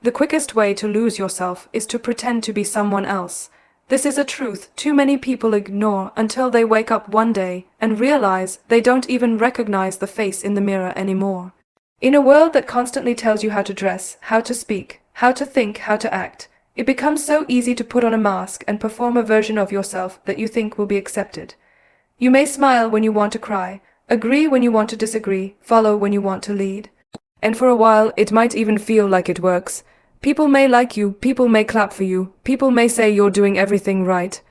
The quickest way to lose yourself is to pretend to be someone else. This is a truth too many people ignore until they wake up one day and realize they don't even recognize the face in the mirror anymore. In a world that constantly tells you how to dress, how to speak, how to think, how to act, it becomes so easy to put on a mask and perform a version of yourself that you think will be accepted. You may smile when you want to cry, agree when you want to disagree, follow when you want to lead. And for a while, it might even feel like it works. People may like you, people may clap for you, people may say you're doing everything right.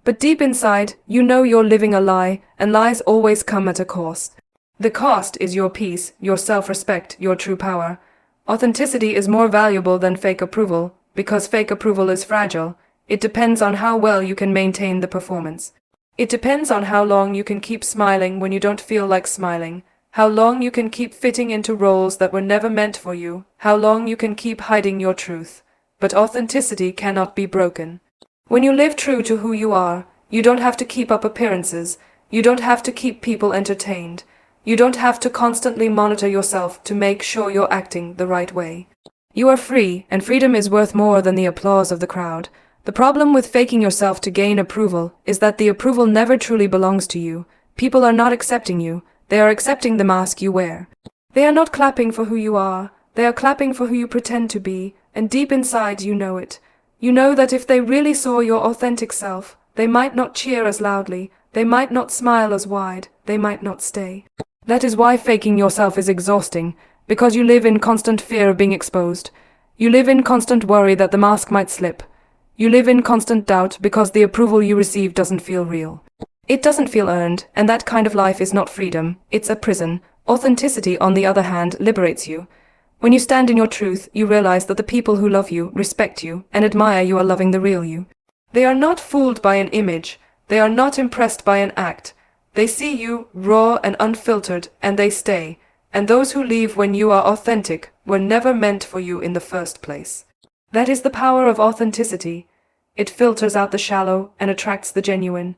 But deep inside, you know you're living a lie, and lies always come at a cost. The cost is your peace, your self-respect, your true power. Authenticity is more valuable than fake approval, because fake approval is fragile. It depends on how well you can maintain the performance. It depends on how long you can keep smiling when you don't feel like smiling. How long you can keep fitting into roles that were never meant for you, how long you can keep hiding your truth. But authenticity cannot be broken. When you live true to who you are, you don't have to keep up appearances, you don't have to keep people entertained, you don't have to constantly monitor yourself to make sure you're acting the right way. You are free, and freedom is worth more than the applause of the crowd. The problem with faking yourself to gain approval is that the approval never truly belongs to you. People are not accepting you. They are accepting the mask you wear. They are not clapping for who you are, they are clapping for who you pretend to be, and deep inside you know it. You know that if they really saw your authentic self, they might not cheer as loudly, they might not smile as wide, they might not stay. That is why faking yourself is exhausting, because you live in constant fear of being exposed. You live in constant worry that the mask might slip. You live in constant doubt because the approval you receive doesn't feel real. It doesn't feel earned, and that kind of life is not freedom, it's a prison. Authenticity, on the other hand, liberates you. When you stand in your truth, you realize that the people who love you, respect you, and admire you are loving the real you. They are not fooled by an image, they are not impressed by an act. They see you, raw and unfiltered, and they stay. And those who leave when you are authentic were never meant for you in the first place. That is the power of authenticity. It filters out the shallow and attracts the genuine.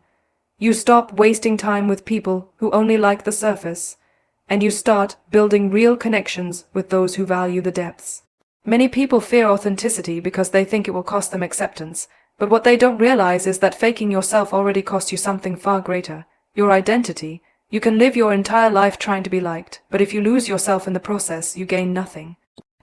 You stop wasting time with people who only like the surface, and you start building real connections with those who value the depths. Many people fear authenticity because they think it will cost them acceptance, but what they don't realize is that faking yourself already costs you something far greater, your identity. You can live your entire life trying to be liked, but if you lose yourself in the process, you gain nothing.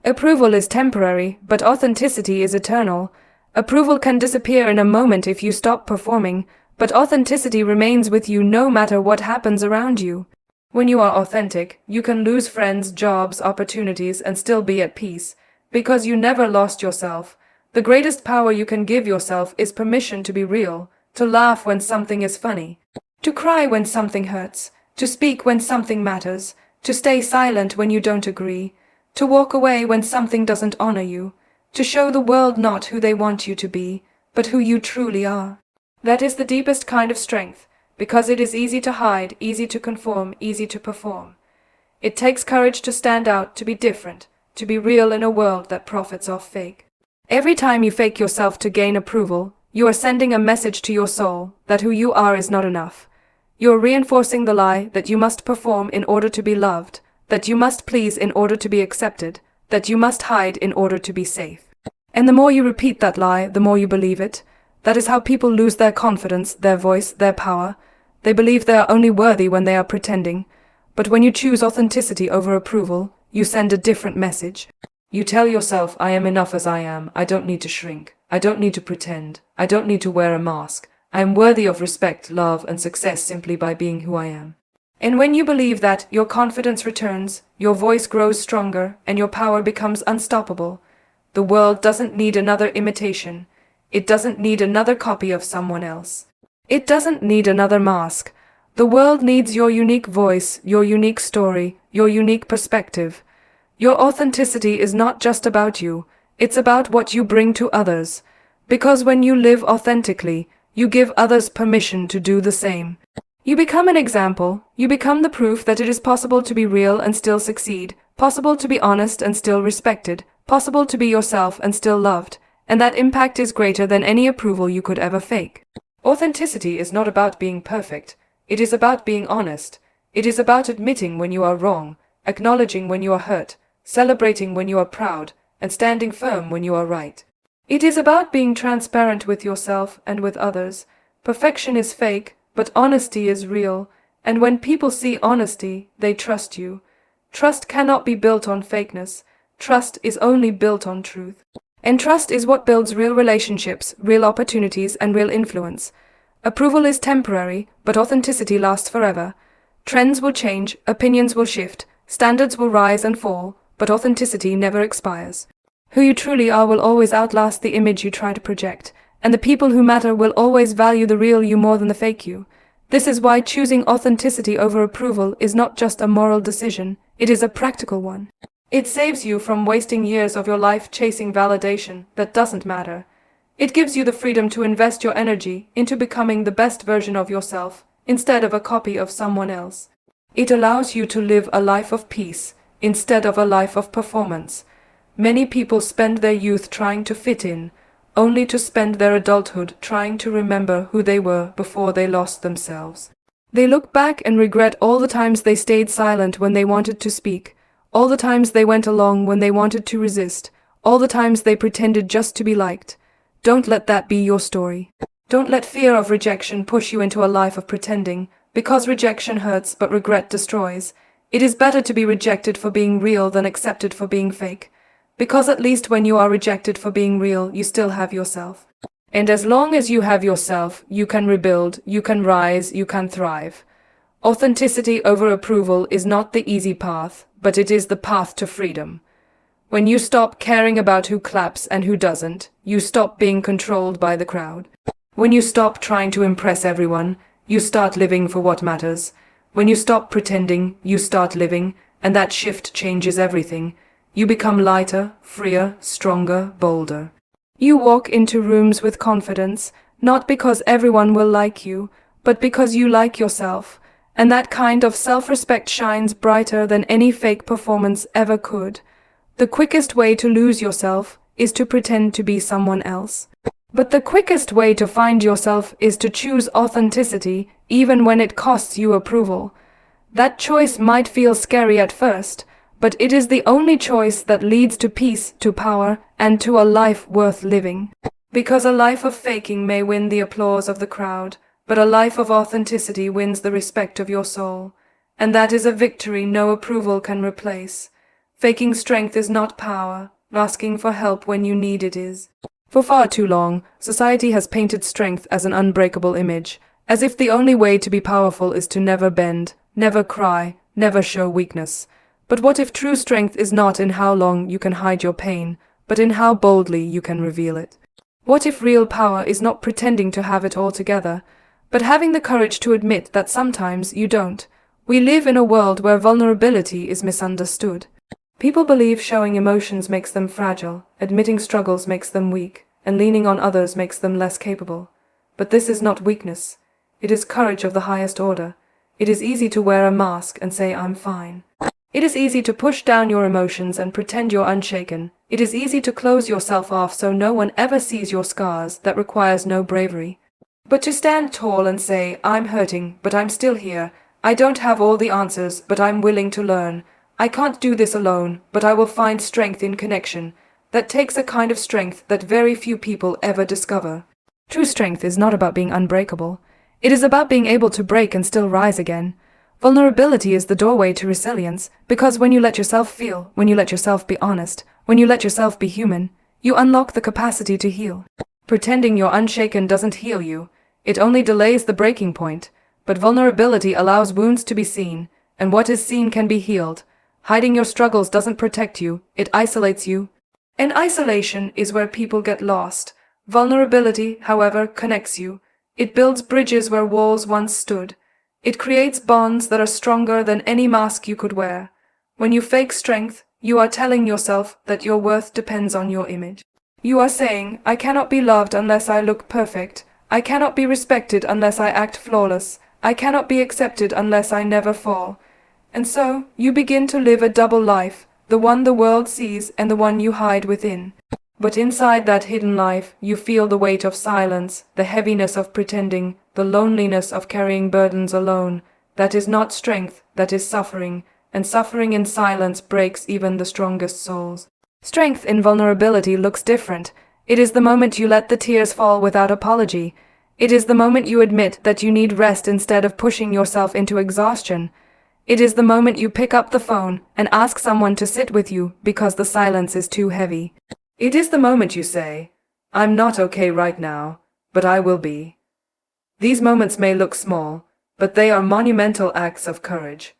Approval is temporary, but authenticity is eternal. Approval can disappear in a moment if you stop performing, but authenticity remains with you no matter what happens around you. When you are authentic, you can lose friends, jobs, opportunities, and still be at peace, because you never lost yourself. The greatest power you can give yourself is permission to be real, to laugh when something is funny, to cry when something hurts, to speak when something matters, to stay silent when you don't agree, to walk away when something doesn't honor you, to show the world not who they want you to be, but who you truly are. That is the deepest kind of strength, because it is easy to hide, easy to conform, easy to perform. It takes courage to stand out, to be different, to be real in a world that profits off fake. Every time you fake yourself to gain approval, you are sending a message to your soul that who you are is not enough. You are reinforcing the lie that you must perform in order to be loved, that you must please in order to be accepted, that you must hide in order to be safe. And the more you repeat that lie, the more you believe it. That is how people lose their confidence, their voice, their power. They believe they are only worthy when they are pretending. But when you choose authenticity over approval, you send a different message. You tell yourself, I am enough as I am, I don't need to shrink, I don't need to pretend, I don't need to wear a mask. I am worthy of respect, love, and success simply by being who I am. And when you believe that, your confidence returns, your voice grows stronger, and your power becomes unstoppable. The world doesn't need another imitation. It doesn't need another copy of someone else. It doesn't need another mask. The world needs your unique voice, your unique story, your unique perspective. Your authenticity is not just about you, it's about what you bring to others. Because when you live authentically, you give others permission to do the same. You become an example, you become the proof that it is possible to be real and still succeed, possible to be honest and still respected, possible to be yourself and still loved, and that impact is greater than any approval you could ever fake. Authenticity is not about being perfect, it is about being honest. It is about admitting when you are wrong, acknowledging when you are hurt, celebrating when you are proud, and standing firm when you are right. It is about being transparent with yourself and with others. Perfection is fake, but honesty is real, and when people see honesty, they trust you. Trust cannot be built on fakeness. Trust is only built on truth. And trust is what builds real relationships, real opportunities, and real influence. Approval is temporary, but authenticity lasts forever. Trends will change, opinions will shift, standards will rise and fall, but authenticity never expires. Who you truly are will always outlast the image you try to project, and the people who matter will always value the real you more than the fake you. This is why choosing authenticity over approval is not just a moral decision, it is a practical one. It saves you from wasting years of your life chasing validation that doesn't matter. It gives you the freedom to invest your energy into becoming the best version of yourself, instead of a copy of someone else. It allows you to live a life of peace, instead of a life of performance. Many people spend their youth trying to fit in, only to spend their adulthood trying to remember who they were before they lost themselves. They look back and regret all the times they stayed silent when they wanted to speak, all the times they went along when they wanted to resist, all the times they pretended just to be liked. Don't let that be your story. Don't let fear of rejection push you into a life of pretending, because rejection hurts but regret destroys. It is better to be rejected for being real than accepted for being fake. Because at least when you are rejected for being real, you still have yourself. And as long as you have yourself, you can rebuild, you can rise, you can thrive. Authenticity over approval is not the easy path, but it is the path to freedom. When you stop caring about who claps and who doesn't, you stop being controlled by the crowd. When you stop trying to impress everyone, you start living for what matters. When you stop pretending, you start living, and that shift changes everything. You become lighter, freer, stronger, bolder. You walk into rooms with confidence, not because everyone will like you, but because you like yourself, and that kind of self-respect shines brighter than any fake performance ever could. The quickest way to lose yourself is to pretend to be someone else. But the quickest way to find yourself is to choose authenticity, even when it costs you approval. That choice might feel scary at first, but it is the only choice that leads to peace, to power, and to a life worth living. Because a life of faking may win the applause of the crowd, but a life of authenticity wins the respect of your soul. And that is a victory no approval can replace. Faking strength is not power. Asking for help when you need it is. For far too long, society has painted strength as an unbreakable image, as if the only way to be powerful is to never bend, never cry, never show weakness. But what if true strength is not in how long you can hide your pain, but in how boldly you can reveal it? What if real power is not pretending to have it all together, but having the courage to admit that sometimes you don't? We live in a world where vulnerability is misunderstood. People believe showing emotions makes them fragile, admitting struggles makes them weak, and leaning on others makes them less capable. But this is not weakness. It is courage of the highest order. It is easy to wear a mask and say, "I'm fine." It is easy to push down your emotions and pretend you're unshaken. It is easy to close yourself off so no one ever sees your scars. That requires no bravery. But to stand tall and say, "I'm hurting, but I'm still here. I don't have all the answers, but I'm willing to learn. I can't do this alone, but I will find strength in connection." That takes a kind of strength that very few people ever discover. True strength is not about being unbreakable. It is about being able to break and still rise again. Vulnerability is the doorway to resilience, because when you let yourself feel, when you let yourself be honest, when you let yourself be human, you unlock the capacity to heal. Pretending you're unshaken doesn't heal you. It only delays the breaking point. But vulnerability allows wounds to be seen, and what is seen can be healed. Hiding your struggles doesn't protect you, it isolates you. And isolation is where people get lost. Vulnerability, however, connects you. It builds bridges where walls once stood. It creates bonds that are stronger than any mask you could wear. When you fake strength, you are telling yourself that your worth depends on your image. You are saying, "I cannot be loved unless I look perfect. I cannot be respected unless I act flawless. I cannot be accepted unless I never fall." And so, you begin to live a double life, the one the world sees and the one you hide within. But inside that hidden life, you feel the weight of silence, the heaviness of pretending, the loneliness of carrying burdens alone. That is not strength, that is suffering, and suffering in silence breaks even the strongest souls. Strength in vulnerability looks different. It is the moment you let the tears fall without apology. It is the moment you admit that you need rest instead of pushing yourself into exhaustion. It is the moment you pick up the phone and ask someone to sit with you because the silence is too heavy. It is the moment you say, "I'm not okay right now, but I will be." These moments may look small, but they are monumental acts of courage.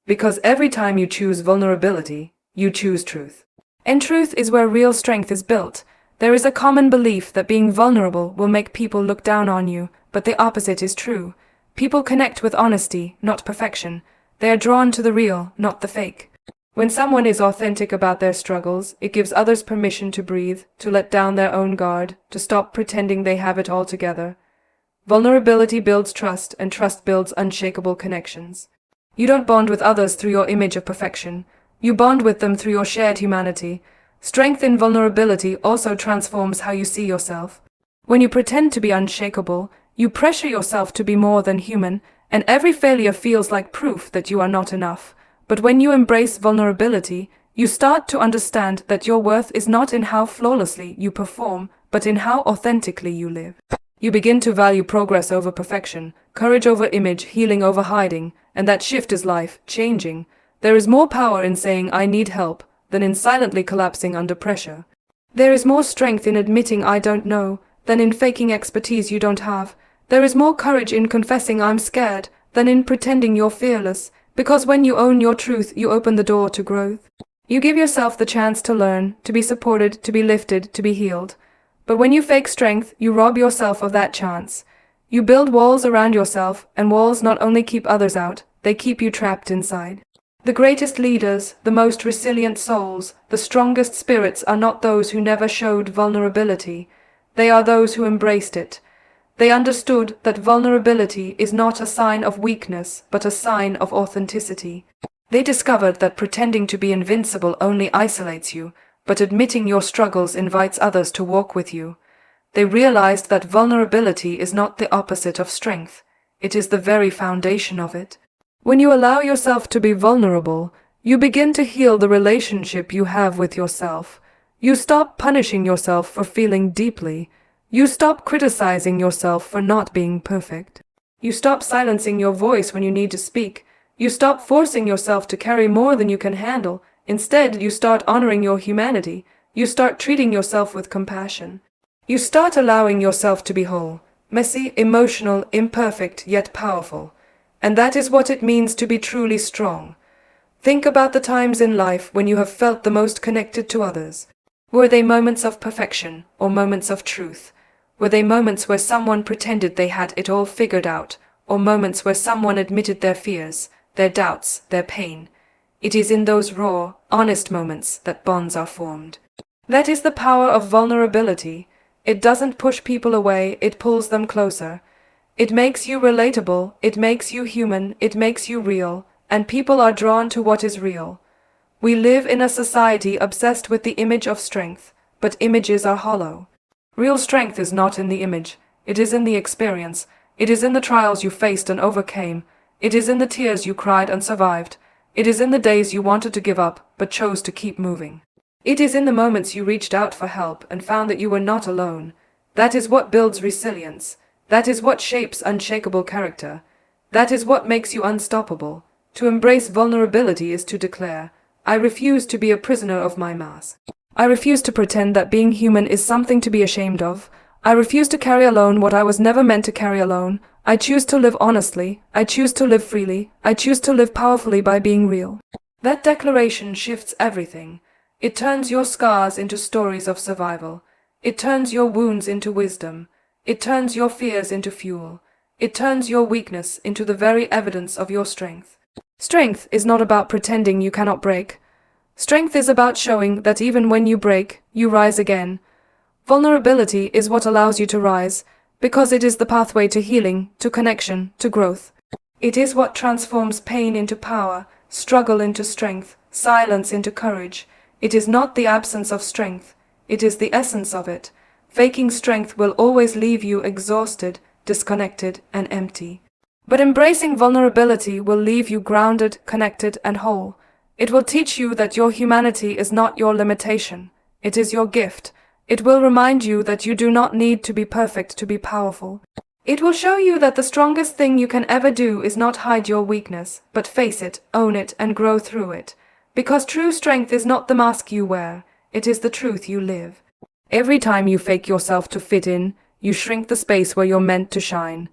Because every time you choose vulnerability, you choose truth. And truth is where real strength is built. There is a common belief that being vulnerable will make people look down on you, but the opposite is true. People connect with honesty, not perfection. They are drawn to the real, not the fake. When someone is authentic about their struggles, it gives others permission to breathe, to let down their own guard, to stop pretending they have it all together. Vulnerability builds trust, and trust builds unshakable connections. You don't bond with others through your image of perfection. You bond with them through your shared humanity. Strength in vulnerability also transforms how you see yourself. When you pretend to be unshakable, you pressure yourself to be more than human, and every failure feels like proof that you are not enough. But when you embrace vulnerability, you start to understand that your worth is not in how flawlessly you perform, but in how authentically you live. You begin to value progress over perfection, courage over image, healing over hiding, and that shift is life-changing. There is more power in saying "I need help" than in silently collapsing under pressure. There is more strength in admitting "I don't know" than in faking expertise you don't have. There is more courage in confessing "I'm scared" than in pretending you're fearless, because when you own your truth, you open the door to growth. You give yourself the chance to learn, to be supported, to be lifted, to be healed. But when you fake strength, you rob yourself of that chance. You build walls around yourself, and walls not only keep others out, they keep you trapped inside. The greatest leaders, the most resilient souls, the strongest spirits are not those who never showed vulnerability. They are those who embraced it. They understood that vulnerability is not a sign of weakness, but a sign of authenticity. They discovered that pretending to be invincible only isolates you, but admitting your struggles invites others to walk with you. They realized that vulnerability is not the opposite of strength. It is the very foundation of it. When you allow yourself to be vulnerable, you begin to heal the relationship you have with yourself. You stop punishing yourself for feeling deeply. You stop criticizing yourself for not being perfect. You stop silencing your voice when you need to speak. You stop forcing yourself to carry more than you can handle. Instead, you start honoring your humanity. You start treating yourself with compassion. You start allowing yourself to be whole, messy, emotional, imperfect, yet powerful. And that is what it means to be truly strong. Think about the times in life when you have felt the most connected to others. Were they moments of perfection or moments of truth? Were they moments where someone pretended they had it all figured out, or moments where someone admitted their fears, their doubts, their pain? It is in those raw, honest moments that bonds are formed. That is the power of vulnerability. It doesn't push people away, it pulls them closer. It makes you relatable, it makes you human, it makes you real, and people are drawn to what is real. We live in a society obsessed with the image of strength, but images are hollow. Real strength is not in the image, it is in the experience. It is in the trials you faced and overcame. It is in the tears you cried and survived. It is in the days you wanted to give up, but chose to keep moving. It is in the moments you reached out for help and found that you were not alone. That is what builds resilience. That is what shapes unshakable character. That is what makes you unstoppable. To embrace vulnerability is to declare, "I refuse to be a prisoner of my mask. I refuse to pretend that being human is something to be ashamed of. I refuse to carry alone what I was never meant to carry alone. I choose to live honestly. I choose to live freely. I choose to live powerfully by being real." That declaration shifts everything. It turns your scars into stories of survival. It turns your wounds into wisdom. It turns your fears into fuel. It turns your weakness into the very evidence of your strength. Strength is not about pretending you cannot break. Strength is about showing that even when you break, you rise again. Vulnerability is what allows you to rise, because it is the pathway to healing, to connection, to growth. It is what transforms pain into power, struggle into strength, silence into courage. It is not the absence of strength, it is the essence of it. Faking strength will always leave you exhausted, disconnected, and empty. But embracing vulnerability will leave you grounded, connected, and whole. It will teach you that your humanity is not your limitation. It is your gift. It will remind you that you do not need to be perfect to be powerful. It will show you that the strongest thing you can ever do is not hide your weakness, but face it, own it, and grow through it. Because true strength is not the mask you wear, it is the truth you live. Every time you fake yourself to fit in, you shrink the space where you're meant to shine.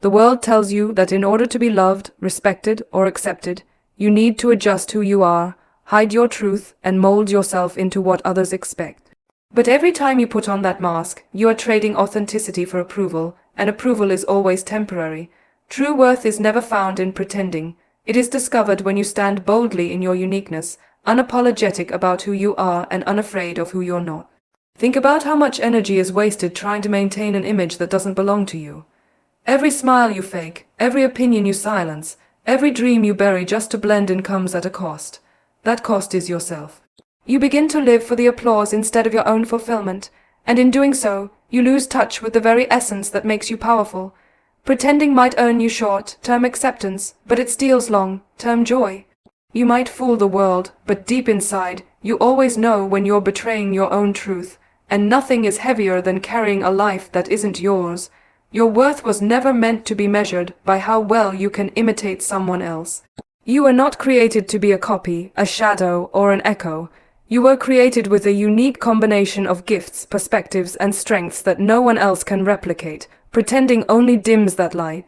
The world tells you that in order to be loved, respected, or accepted, you need to adjust who you are, hide your truth, and mold yourself into what others expect. But every time you put on that mask, you are trading authenticity for approval, and approval is always temporary. True worth is never found in pretending. It is discovered when you stand boldly in your uniqueness, unapologetic about who you are and unafraid of who you're not. Think about how much energy is wasted trying to maintain an image that doesn't belong to you. Every smile you fake, every opinion you silence, every dream you bury just to blend in comes at a cost. That cost is yourself. You begin to live for the applause instead of your own fulfillment, and in doing so, you lose touch with the very essence that makes you powerful. Pretending might earn you short-term acceptance, but it steals long-term joy. You might fool the world, but deep inside, you always know when you're betraying your own truth, and nothing is heavier than carrying a life that isn't yours. Your worth was never meant to be measured by how well you can imitate someone else. You were not created to be a copy, a shadow, or an echo. You were created with a unique combination of gifts, perspectives, and strengths that no one else can replicate. Pretending only dims that light.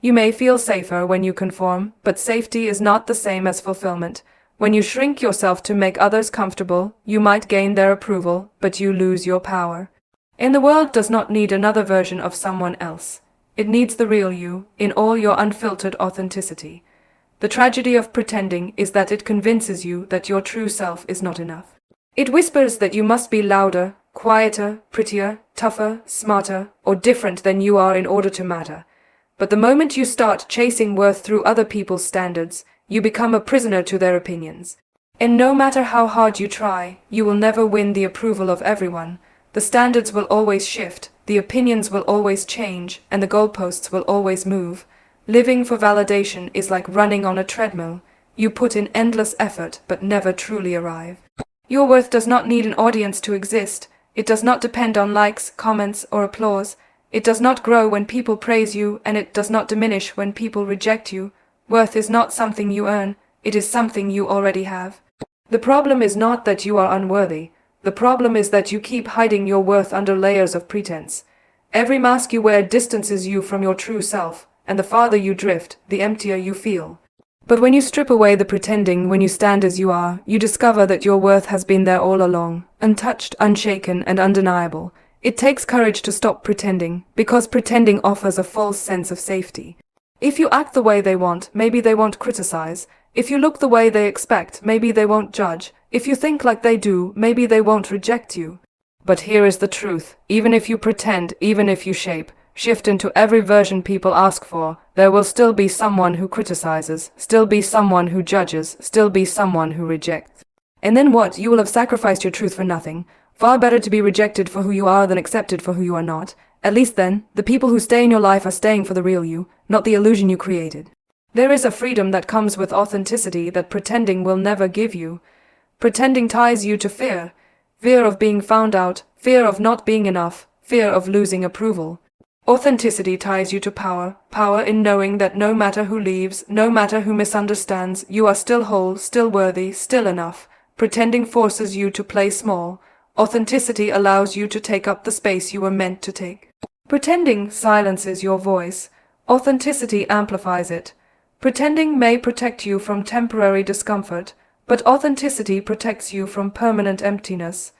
You may feel safer when you conform, but safety is not the same as fulfillment. When you shrink yourself to make others comfortable, you might gain their approval, but you lose your power. And the world does not need another version of someone else. It needs the real you, in all your unfiltered authenticity. The tragedy of pretending is that it convinces you that your true self is not enough. It whispers that you must be louder, quieter, prettier, tougher, smarter, or different than you are in order to matter. But the moment you start chasing worth through other people's standards, you become a prisoner to their opinions. And no matter how hard you try, you will never win the approval of everyone. The standards will always shift, the opinions will always change, and the goalposts will always move. Living for validation is like running on a treadmill. You put in endless effort but never truly arrive. Your worth does not need an audience to exist. It does not depend on likes, comments, or applause. It does not grow when people praise you, and it does not diminish when people reject you. Worth is not something you earn, it is something you already have. The problem is not that you are unworthy. The problem is that you keep hiding your worth under layers of pretense. Every mask you wear distances you from your true self, and the farther you drift, the emptier you feel. But when you strip away the pretending, when you stand as you are, you discover that your worth has been there all along, untouched, unshaken, and undeniable. It takes courage to stop pretending, because pretending offers a false sense of safety. If you act the way they want, maybe they won't criticize. If you look the way they expect, maybe they won't judge. If you think like they do, maybe they won't reject you. But here is the truth. Even if you pretend, even if you shift into every version people ask for, there will still be someone who criticizes, still be someone who judges, still be someone who rejects. And then what? You will have sacrificed your truth for nothing. Far better to be rejected for who you are than accepted for who you are not. At least then, the people who stay in your life are staying for the real you, not the illusion you created. There is a freedom that comes with authenticity that pretending will never give you. Pretending ties you to fear. Fear of being found out, fear of not being enough, fear of losing approval. Authenticity ties you to power, power in knowing that no matter who leaves, no matter who misunderstands, you are still whole, still worthy, still enough. Pretending forces you to play small. Authenticity allows you to take up the space you were meant to take. Pretending silences your voice. Authenticity amplifies it. Pretending may protect you from temporary discomfort, but authenticity protects you from permanent emptiness.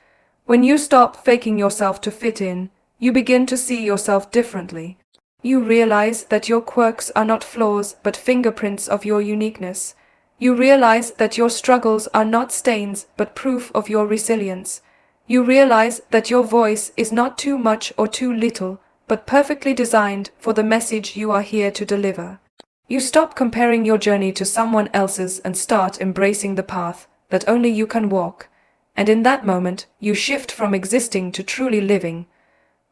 When you stop faking yourself to fit in, you begin to see yourself differently. You realize that your quirks are not flaws, but fingerprints of your uniqueness. You realize that your struggles are not stains, but proof of your resilience. You realize that your voice is not too much or too little, but perfectly designed for the message you are here to deliver. You stop comparing your journey to someone else's and start embracing the path that only you can walk. And in that moment, you shift from existing to truly living.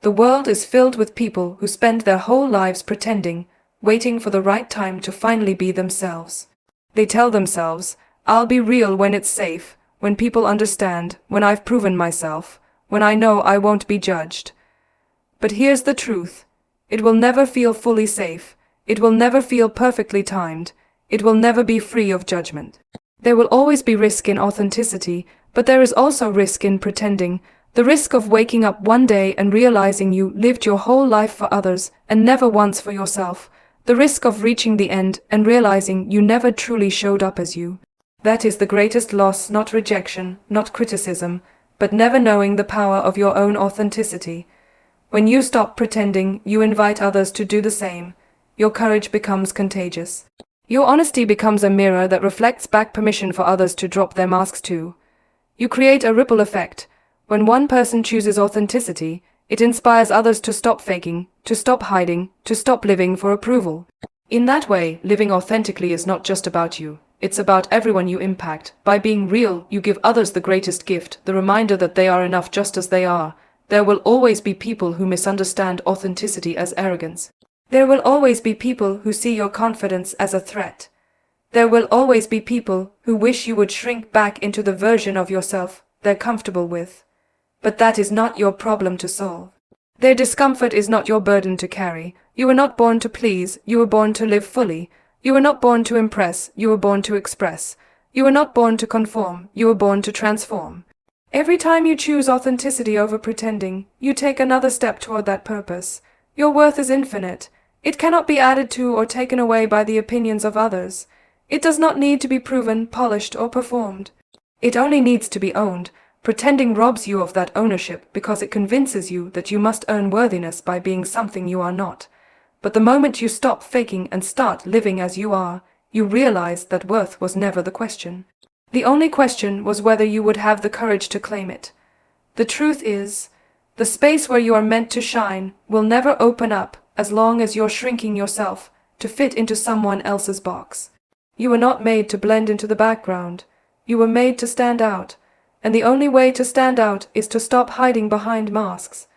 The world is filled with people who spend their whole lives pretending, waiting for the right time to finally be themselves. They tell themselves, I'll be real when it's safe, when people understand, when I've proven myself, when I know I won't be judged. But here's the truth. It will never feel fully safe. It will never feel perfectly timed. It will never be free of judgment. There will always be risk in authenticity, but there is also risk in pretending. The risk of waking up one day and realizing you lived your whole life for others and never once for yourself. The risk of reaching the end and realizing you never truly showed up as you. That is the greatest loss, not rejection, not criticism, but never knowing the power of your own authenticity. When you stop pretending, you invite others to do the same. Your courage becomes contagious. Your honesty becomes a mirror that reflects back permission for others to drop their masks too. You create a ripple effect. When one person chooses authenticity, it inspires others to stop faking, to stop hiding, to stop living for approval. In that way, living authentically is not just about you. It's about everyone you impact. By being real, you give others the greatest gift, the reminder that they are enough just as they are. There will always be people who misunderstand authenticity as arrogance. There will always be people who see your confidence as a threat. There will always be people who wish you would shrink back into the version of yourself they're comfortable with. But that is not your problem to solve. Their discomfort is not your burden to carry. You were not born to please, you were born to live fully. You were not born to impress, you were born to express. You were not born to conform, you were born to transform. Every time you choose authenticity over pretending, you take another step toward that purpose. Your worth is infinite. It cannot be added to or taken away by the opinions of others. It does not need to be proven, polished, or performed. It only needs to be owned. Pretending robs you of that ownership because it convinces you that you must earn worthiness by being something you are not. But the moment you stop faking and start living as you are, you realize that worth was never the question. The only question was whether you would have the courage to claim it. The truth is, the space where you are meant to shine will never open up as long as you're shrinking yourself to fit into someone else's box. You were not made to blend into the background. You were made to stand out. And the only way to stand out is to stop hiding behind masks.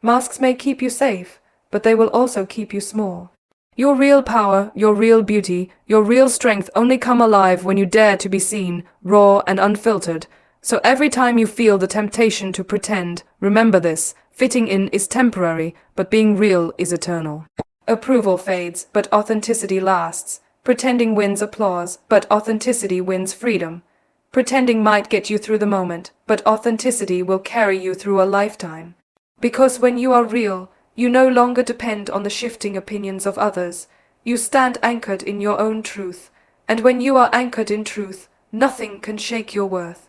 Masks may keep you safe, but they will also keep you small. Your real power, your real beauty, your real strength only come alive when you dare to be seen, raw and unfiltered. So every time you feel the temptation to pretend, remember this: fitting in is temporary, but being real is eternal. Approval fades, but authenticity lasts. Pretending wins applause, but authenticity wins freedom. Pretending might get you through the moment, but authenticity will carry you through a lifetime. Because when you are real, you no longer depend on the shifting opinions of others. You stand anchored in your own truth. And when you are anchored in truth, nothing can shake your worth.